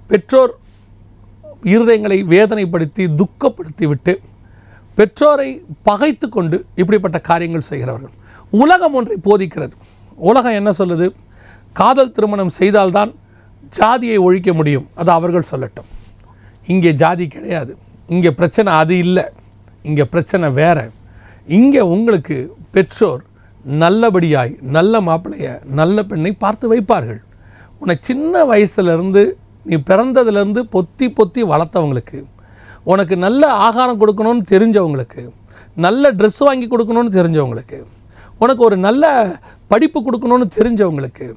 பெற்றோர் இருதயங்களை வேதனைப்படுத்தி துக்கப்படுத்தி விட்டு பெற்றோரை பகைத்து கொண்டு இப்படிப்பட்ட காரியங்கள் செய்கிறவர்கள். உலகம் ஒன்றை போதிக்கிறது. உலகம் என்ன சொல்லுது? காதல் திருமணம் செய்தால்தான் ஜாதியை ஒழிக்க முடியும். அது அவர்கள் சொல்லட்டும். இங்கே ஜாதி கிடையாது. இங்கே பிரச்சனை அது இல்லை. இங்கே பிரச்சனை வேறு. இங்கே உங்களுக்கு பெற்றோர் நல்லபடியாய் நல்ல மாப்பிள்ளையை நல்ல பெண்ணை பார்த்து வைப்பார்கள். உன்னை சின்ன வயசுலேருந்து நீ பிறந்ததுலேருந்து பொத்தி பொத்தி வளர்த்தவங்களுக்கு, உனக்கு நல்ல ஆகாரம் கொடுக்கணும்னு தெரிஞ்சவங்களுக்கு, நல்ல ட்ரெஸ் வாங்கி கொடுக்கணும்னு தெரிஞ்சவங்களுக்கு, உனக்கு ஒரு நல்ல படிப்பு கொடுக்கணும்னு தெரிஞ்சவங்களுக்கு,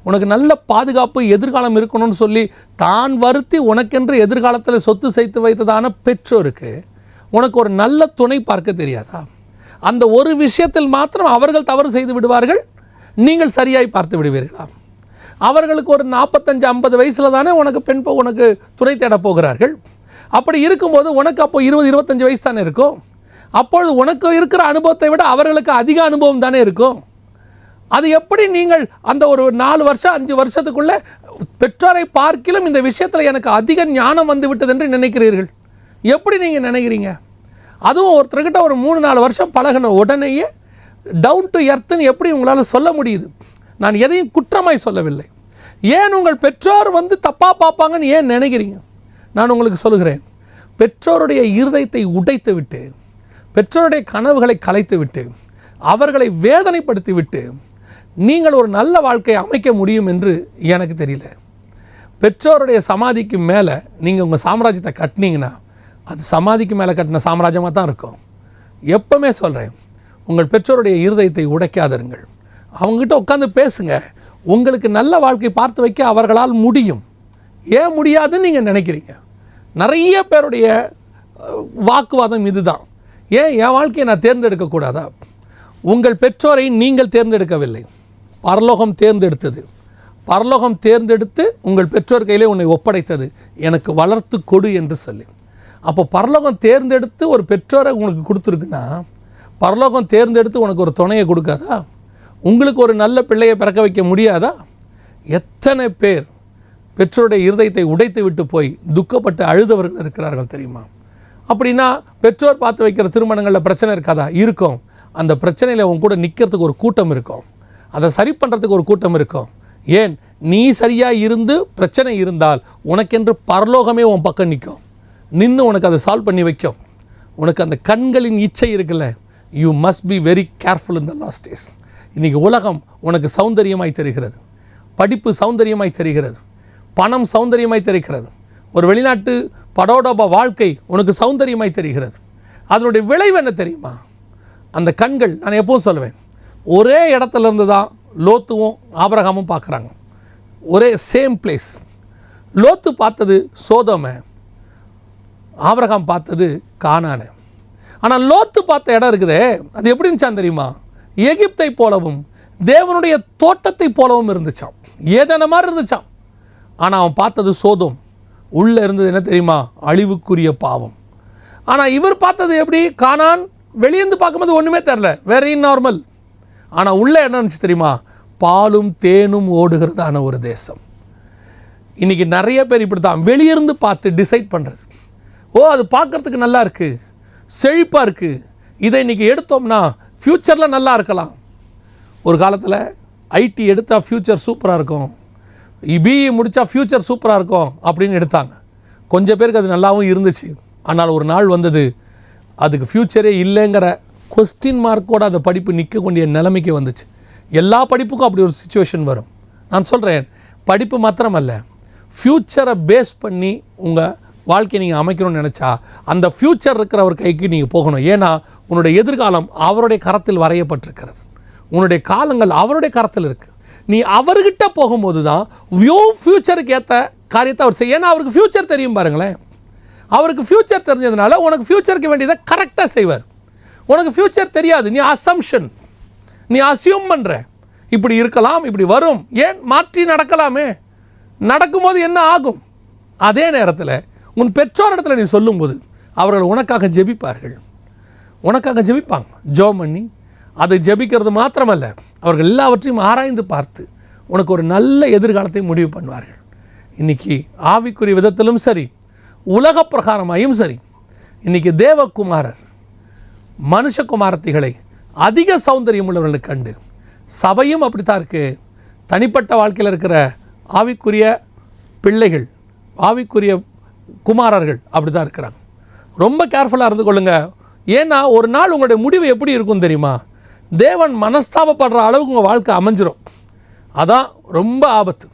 உனக்கு நல்ல பாதுகாப்பு எதிர்காலம் இருக்கணும்னு சொல்லி தான் வருத்தி உனக்கென்று எதிர்காலத்தில் சொத்து சேர்த்து வைத்ததான பெற்றோருக்கு உனக்கு ஒரு நல்ல துணை பார்க்க தெரியாதா? அந்த ஒரு விஷயத்தில் மாத்திரம் அவர்கள் தவறு செய்து விடுவார்கள், நீங்கள் சரியாய் பார்த்து விடுவீர்களா? அவர்களுக்கு ஒரு 45-50 வயசில் தானே உனக்கு துணை தேட போகிறார்கள். அப்படி இருக்கும்போது உனக்கு அப்போ 20-25 வயசு தானே இருக்கும். அப்பொழுது உனக்கு இருக்கிற அனுபவத்தை விட அவர்களுக்கு அதிக அனுபவம் தானே இருக்கும். அது எப்படி நீங்கள் அந்த ஒரு 4 வருஷம் 5 வருஷத்துக்குள்ளே பெற்றோரை பார்க்கிலும் இந்த விஷயத்தில் எனக்கு அதிக ஞானம் வந்து விட்டது என்று நினைக்கிறீர்கள்? எப்படி நீங்கள் நினைக்கிறீங்க? அதுவும் ஒருத்தர்கிட்ட ஒரு 3-4 வருஷம் பழகின உடனேயே டவுன் டு எர்த்துன்னு எப்படி உங்களால் சொல்ல முடியுது? நான் எதையும் குற்றமாய் சொல்லவில்லை. ஏன் உங்கள் பெற்றோர் தப்பாக பார்ப்பாங்கன்னு ஏன் நினைக்கிறீங்க? நான் உங்களுக்கு சொல்கிறேன், பெற்றோருடைய இருதயத்தை உடைத்து விட்டு, பெற்றோருடைய கனவுகளை கலைத்து விட்டு, அவர்களை வேதனைப்படுத்தி விட்டு நீங்கள் ஒரு நல்ல வாழ்க்கையை அமைக்க முடியும் என்று எனக்கு தெரியல. பெற்றோருடைய சமாதிக்கு மேலே நீங்கள் உங்கள் சாம்ராஜ்யத்தை கட்டினீங்கன்னா அது சமாதிக்கு மேலே கட்டின சாம்ராஜ்யமாக தான் இருக்கும். எப்பவுமே சொல்கிறேன், உங்கள் பெற்றோருடைய இருதயத்தை உடைக்காதருங்கள். அவங்ககிட்ட உட்காந்து பேசுங்க. உங்களுக்கு நல்ல வாழ்க்கை பார்த்து வைக்க அவர்களால் முடியும். ஏன் முடியாதுன்னு நீங்கள் நினைக்கிறீங்க? நிறைய பேருடைய வாக்குவாதம் இதுதான். ஏன் என் வாழ்க்கையை நான் தேர்ந்தெடுக்கக்கூடாதா? உங்கள் பெற்றோரை நீங்கள் தேர்ந்தெடுக்கவில்லை, பரலோகம் தேர்ந்தெடுத்தது. பரலோகம் தேர்ந்தெடுத்து உங்கள் பெற்றோர் கையிலே உன்னை ஒப்படைத்தது, எனக்கு வளர்த்து கொடு என்று சொல்லி. அப்போ பரலோகம் தேர்ந்தெடுத்து ஒரு பெற்றோரை உங்களுக்கு கொடுத்துருக்குன்னா, பரலோகம் தேர்ந்தெடுத்து உனக்கு ஒரு துணையை கொடுக்காதா? உங்களுக்கு ஒரு நல்ல பிள்ளையை பிறக்க வைக்க முடியாதா? எத்தனை பேர் பெற்றோருடைய இருதயத்தை உடைத்து விட்டு போய் துக்கப்பட்டு அழுதவர்கள் இருக்கிறார்கள் தெரியுமா? அப்படின்னா பெற்றோர் பார்த்து வைக்கிற திருமணங்களில் பிரச்சனை இருக்காதா? இருக்கும். அந்த பிரச்சனையில் உன் கூட நிற்கிறதுக்கு ஒரு கூட்டம் இருக்கும், அதை சரி பண்ணுறதுக்கு ஒரு கூட்டம் இருக்கும். ஏன்? நீ சரியாக இருந்து பிரச்சனை இருந்தால் உனக்கென்று பரலோகமே உன் பக்கம் நிற்கும், நின்று உனக்கு அதை சால்வ் பண்ணி வைக்கும். உனக்கு அந்த கண்களின் இச்சை இருக்குல்ல, you must be very careful in the last days. இன்றைக்கி உலகம் உனக்கு சௌந்தரியமாய் தெரிகிறது, படிப்பு சௌந்தரியமாய் தெரிகிறது, பணம் சௌந்தரியமாய் தெரிகிறது, ஒரு வெளிநாட்டு படோடோப வாழ்க்கை உனக்கு சௌந்தரியமாய் தெரிகிறது. அதனுடைய விளைவு என்ன தெரியுமா? அந்த கண்கள், நான் எப்பவும் சொல்லுவேன், ஒரே இடத்துலேருந்து தான் லோத்துவும் ஆபிரகாமும் பார்க்குறாங்க. ஒரே சேம் பிளேஸ். லோத்து பார்த்தது சோதோமை, ஆபிரகாம் பார்த்தது கானானை. ஆனால் லோத்து பார்த்த இடம் இருக்குதே, அது எப்படி இருந்துச்சான் தெரியுமா? எகிப்தை போலவும் தேவனுடைய தோட்டத்தை போலவும் இருந்துச்சான், ஏதேன மாதிரி இருந்துச்சான். ஆனால் அவன் பார்த்தது சோதோம். உள்ளே இருந்தது என்ன தெரியுமா? அழிவுக்குரிய பாவம். ஆனால் இவர் பார்த்தது எப்படி? கானான் வெளியேந்து பார்க்கும்போது ஒன்றுமே தெரில, வெரி நார்மல். ஆனால் உள்ளே என்ன இருந்துச்சு தெரியுமா? பாலும் தேனும் ஓடுகிறதான ஒரு தேசம். இன்றைக்கி நிறைய பேர் இப்படி தான் வெளியிருந்து பார்த்து டிசைட் பண்ணுறது. ஓ, அது பார்க்குறதுக்கு நல்லா இருக்குது, செழிப்பாக இருக்குது, இதை இன்றைக்கி எடுத்தோம்னா ஃப்யூச்சரில் நல்லா இருக்கலாம். ஒரு காலத்தில் ஐடி எடுத்தால் ஃப்யூச்சர் சூப்பராக இருக்கும், பிஇ முடித்தா ஃப்யூச்சர் சூப்பராக இருக்கும் அப்படின்னு எடுத்தாங்க. கொஞ்சம் பேருக்கு அது நல்லாவும் இருந்துச்சு. ஆனால் ஒரு நாள் வந்தது, அதுக்கு ஃப்யூச்சரே இல்லைங்கிற கொஸ்டின் மார்க்கோடு அந்த படிப்பு நிற்கக்கூடிய நிலைமைக்கு வந்துச்சு. எல்லா படிப்புக்கும் அப்படி ஒரு சிச்சுவேஷன் வரும். நான் சொல்கிறேன், படிப்பு மாத்திரமல்ல, ஃப்யூச்சரை பேஸ் பண்ணி உங்கள் வாழ்க்கையை நீங்கள் அமைக்கணும்னு நினச்சா அந்த ஃப்யூச்சர் இருக்கிற ஒரு கைக்கு நீங்கள் போகணும். ஏன்னா உன்னுடைய எதிர்காலம் அவருடைய கரத்தில் வரையப்பட்டிருக்கிறது, உன்னுடைய காலங்கள் அவருடைய கரத்தில் இருக்குது. நீ அவர்கிட்ட போகும்போது தான் ஃப்யூச்சருக்கு ஏற்ற காரியத்தை அவர் செய்ய. ஏன்னா அவருக்கு ஃப்யூச்சர் தெரியும் பாருங்களேன். அவருக்கு ஃப்யூச்சர் தெரிஞ்சதுனால உனக்கு ஃப்யூச்சருக்கு வேண்டியதை கரெக்டாக செய்வார். உனக்கு ஃப்யூச்சர் தெரியாது, நீ அசம்ஷன், நீ அசியூம் பண்ணுற, இப்படி இருக்கலாம், இப்படி வரும், ஏன் மாற்றி நடக்கலாமே. நடக்கும்போது என்ன ஆகும்? அதே நேரத்தில் உன் பெற்றோர் இடத்துல நீ சொல்லும்போது அவர்கள் உனக்காக ஜெபிப்பார்கள், உனக்காக ஜெபிப்பாங்க. ஜெபம் பண்ணி அதை ஜெபிக்கிறது மாத்திரமல்ல, அவர்கள் எல்லாவற்றையும் ஆராய்ந்து பார்த்து உனக்கு ஒரு நல்ல எதிர்காலத்தை முடிவு பண்ணுவார்கள். இன்றைக்கி ஆவிக்குரிய விதத்திலும் சரி, உலக பிரகாரமாயும் சரி, இன்றைக்கி தேவகுமாரர் மனுஷகுமாரத்திகளை அதிக சௌந்தரியம் உள்ளவர்களை கண்டு, சபையும் அப்படித்தான் இருக்குது, தனிப்பட்ட வாழ்க்கையில் இருக்கிற ஆவிக்குரிய பிள்ளைகள், ஆவிக்குரிய குமாரர்கள் அப்படி தான் இருக்கிறாங்க. ரொம்ப கேர்ஃபுல்லாக இருந்து கொள்ளுங்கள். ஏன்னா ஒரு நாள் உங்களுடைய முடிவு எப்படி இருக்கும் தெரியுமா? தேவன் மனஸ்தாபப்படுற அளவுக்கு உங்கள் வாழ்க்கை அமைஞ்சிரும். அதான் ரொம்ப ஆபத்து.